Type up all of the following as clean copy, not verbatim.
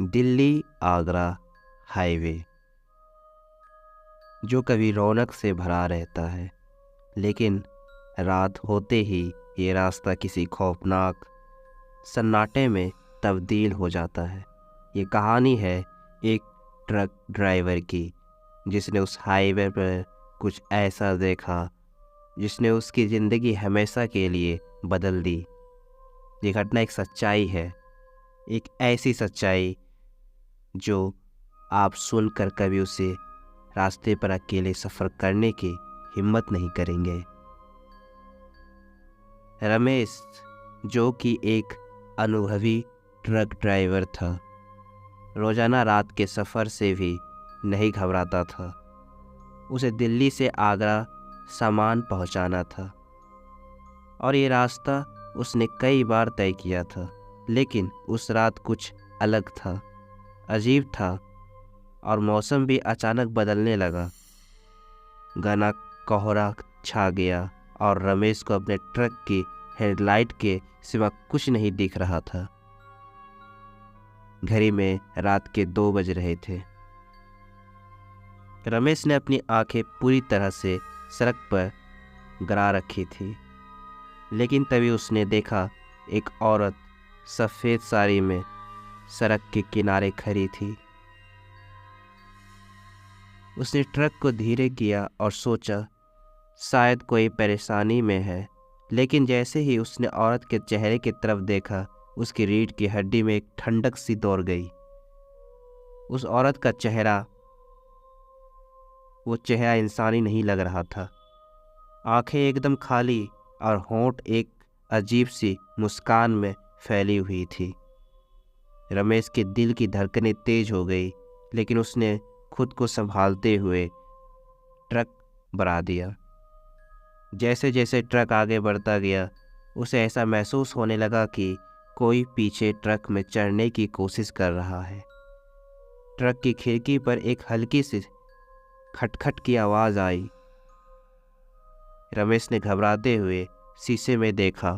Delhi Agra highway जो कभी रौनक से भरा रहता है, लेकिन रात होते ही ये रास्ता किसी खौफनाक सन्नाटे में तब्दील हो जाता है। ये कहानी है एक ट्रक ड्राइवर की, जिसने उस हाईवे पर कुछ ऐसा देखा जिसने उसकी ज़िंदगी हमेशा के लिए बदल दी। ये घटना एक सच्चाई है, एक ऐसी सच्चाई जो आप सुनकर कभी उसे रास्ते पर अकेले सफ़र करने की हिम्मत नहीं करेंगे। रमेश, जो कि एक अनुभवी ट्रक ड्राइवर था, रोज़ाना रात के सफ़र से भी नहीं घबराता था। उसे दिल्ली से आगरा सामान पहुंचाना था और ये रास्ता उसने कई बार तय किया था, लेकिन उस रात कुछ अलग था, अजीब था और मौसम भी अचानक बदलने लगा। घना कोहरा छा गया और रमेश को अपने ट्रक की हेडलाइट के सिवा कुछ नहीं दिख रहा था। घड़ी में रात के 2 बज रहे थे। रमेश ने अपनी आंखें पूरी तरह से सड़क पर गड़ा रखी थी, लेकिन तभी उसने देखा एक औरत सफ़ेद साड़ी में सड़क के किनारे खड़ी थी। उसने ट्रक को धीरे किया और सोचा शायद कोई परेशानी में है, लेकिन जैसे ही उसने औरत के चेहरे की तरफ देखा, उसकी रीढ़ की हड्डी में एक ठंडक सी दौड़ गई। उस औरत का चेहरा इंसानी नहीं लग रहा था। आंखें एकदम खाली और होंठ एक अजीब सी मुस्कान में फैली हुई थी। रमेश के दिल की धड़कनें तेज हो गई, लेकिन उसने खुद को संभालते हुए ट्रक बढ़ा दिया। जैसे जैसे ट्रक आगे बढ़ता गया, उसे ऐसा महसूस होने लगा कि कोई पीछे ट्रक में चढ़ने की कोशिश कर रहा है। ट्रक की खिड़की पर एक हल्की सी खटखट की आवाज़ आई। रमेश ने घबराते हुए शीशे में देखा।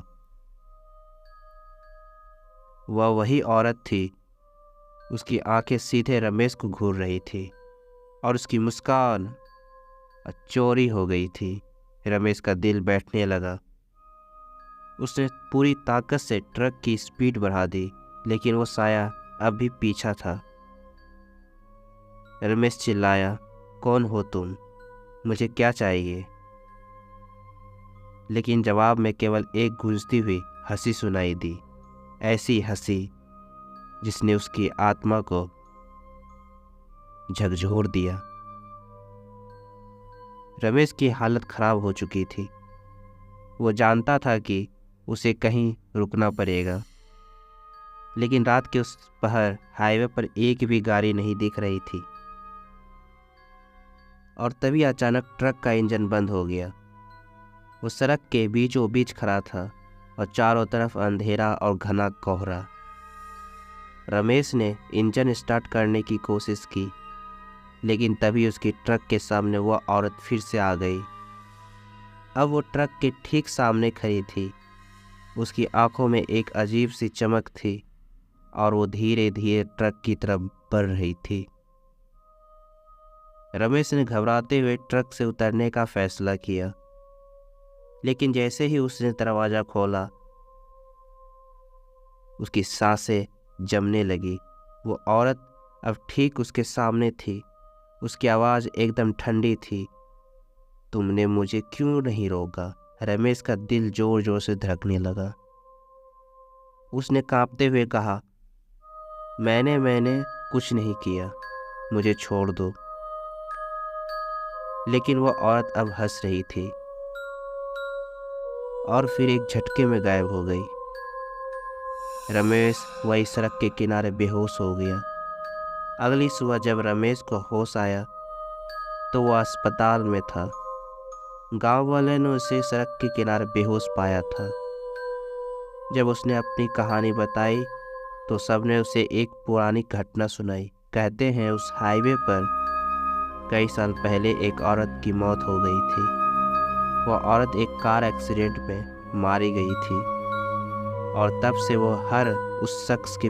वह वही औरत थी। उसकी आंखें सीधे रमेश को घूर रही थी और उसकी मुस्कान चौड़ी हो गई थी। रमेश का दिल बैठने लगा। उसने पूरी ताकत से ट्रक की स्पीड बढ़ा दी, लेकिन वो साया अब भी पीछा था। रमेश चिल्लाया, कौन हो तुम? मुझे क्या चाहिए? लेकिन जवाब में केवल एक गूंजती हुई हंसी सुनाई दी, ऐसी हंसी जिसने उसकी आत्मा को झकझोर दिया। रमेश की हालत खराब हो चुकी थी। वो जानता था कि उसे कहीं रुकना पड़ेगा, लेकिन रात के उस पहर हाईवे पर एक भी गाड़ी नहीं दिख रही थी। और तभी अचानक ट्रक का इंजन बंद हो गया। वो सड़क के बीचों बीच खड़ा था और चारों तरफ अंधेरा और घना कोहरा। रमेश ने इंजन स्टार्ट करने की कोशिश की, लेकिन तभी उसकी ट्रक के सामने वह औरत फिर से आ गई। अब वो ट्रक के ठीक सामने खड़ी थी। उसकी आंखों में एक अजीब सी चमक थी और वो धीरे धीरे ट्रक की तरफ बढ़ रही थी। रमेश ने घबराते हुए ट्रक से उतरने का फैसला किया, लेकिन जैसे ही उसने दरवाज़ा खोला, उसकी सांसें जमने लगी। वो औरत अब ठीक उसके सामने थी। उसकी आवाज़ एकदम ठंडी थी। तुमने मुझे क्यों नहीं रोका? रमेश का दिल जोर जोर से धड़कने लगा। उसने कांपते हुए कहा, मैंने कुछ नहीं किया, मुझे छोड़ दो। लेकिन वह औरत अब हंस रही थी और फिर एक झटके में गायब हो गई। रमेश वही सड़क के किनारे बेहोश हो गया। अगली सुबह जब रमेश को होश आया तो वह अस्पताल में था। गांव वाले ने उसे सड़क के किनारे बेहोश पाया था। जब उसने अपनी कहानी बताई तो सबने उसे एक पुरानी घटना सुनाई। कहते हैं उस हाईवे पर कई साल पहले एक औरत की मौत हो गई थी। वह औरत एक कार एक्सीडेंट में मारी गई थी और तब से वो हर उस शख्स के